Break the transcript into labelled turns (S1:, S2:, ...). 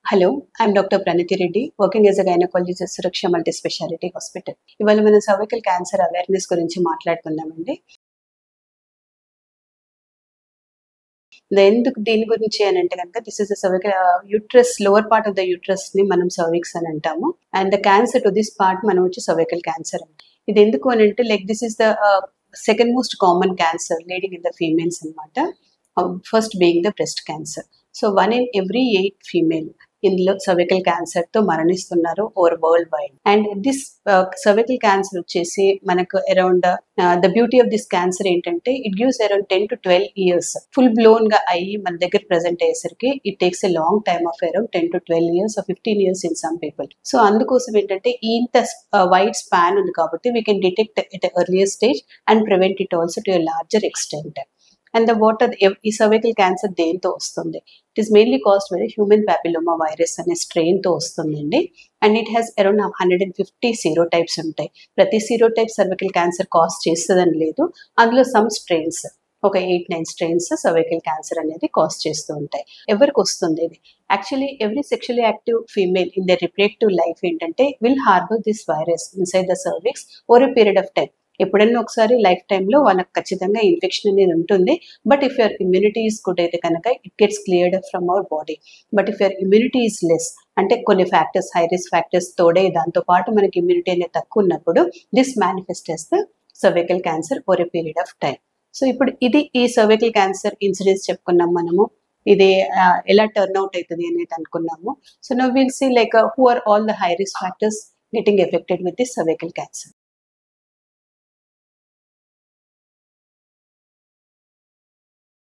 S1: Hello, I'm doctor Praniti Reddy, working as a gynaecologist Suraksha multi speciality hospital. ఇవాళ మనం cervical cancer awareness గురించి మాట్లాడుకుందామండి. ఎందుకు దీని గురించి అని అంటే కనుక this is the cervical uterus, lower part of the uterus ని మనం సర్విక్స్ అని అంటాము. And the cancer to this part మనం వచ్చి సర్వైకల్ క్యాన్సర్. ఇది ఎందుకు అని అంటే like this is the second most common cancer leading in the females అనమాట. First being the breast cancer. So 1 in every 8 female ఇందులో సర్వికల్ క్యాన్సర్ తో మరణిస్తున్నారు over world wide. And this cervical cancer వచ్చేసి మనకు around the beauty of this cancer ఏంటంటే it gives around 10 to 12 years full blown గా అయ్యి మన దగ్గర ప్రెసెంట్ అయ్యేసరికి it takes a long time of around 10 to 12 years or 15 years in some people. So అందుకోసం ఏంటంటే ఇంత వైడ్ స్పాన్ ఉంది కాబట్టి we can detect at earlier stage and prevent it also to a larger extent. And the what ఈ cervical cancer దేంతో వస్తుంది? It is mainly caused by human papilloma virus అనే strain తో వస్తుందండి. అండ్ ఇట్ హ్యాస్ అరౌండ్ 150 సీరోటైప్స్ ఉంటాయి. ప్రతి సీరోటైప్ cervical cancer cause చేస్తుందని లేదు, అందులో సమ్ స్ట్రెయిన్స్, ఒక 8-9 స్ట్రెయిన్స్ సర్వైకల్ క్యాన్సర్ అనేది కాజ్ చేస్తూ ఉంటాయి. ఎవరికి వస్తుంది ఇది? Actually every sexually active female in the reproductive life ఏంటంటే will harbour this virus inside the cervix over a period of time. ఎప్పుడైనా ఒకసారి లైఫ్ టైంలో వాళ్ళకి ఖచ్చితంగా ఇన్ఫెక్షన్ అనేది ఉంటుంది. But if your immunity is good అయితే కనుక it gets cleared from our body. But if your immunity is less, అంటే కొన్ని ఫ్యాక్టర్స్, హై రిస్క్ ఫ్యాక్టర్స్ తోడే దాంతో పాటు మనకి ఇమ్యూనిటీ అనేది తక్కువ ఉన్నప్పుడు this manifest as the cervical cancer over a period of time. So ఇప్పుడు ఇది ఈ సర్వైకల్ క్యాన్సర్ ఇన్సిడెన్స్ చెప్పుకున్నాం మనము. ఇది ఎలా టర్న్ అవుట్ అవుతుంది అనేది అనుకున్నాము. So now will see like who are all the high risk factors getting affected with this cervical cancer.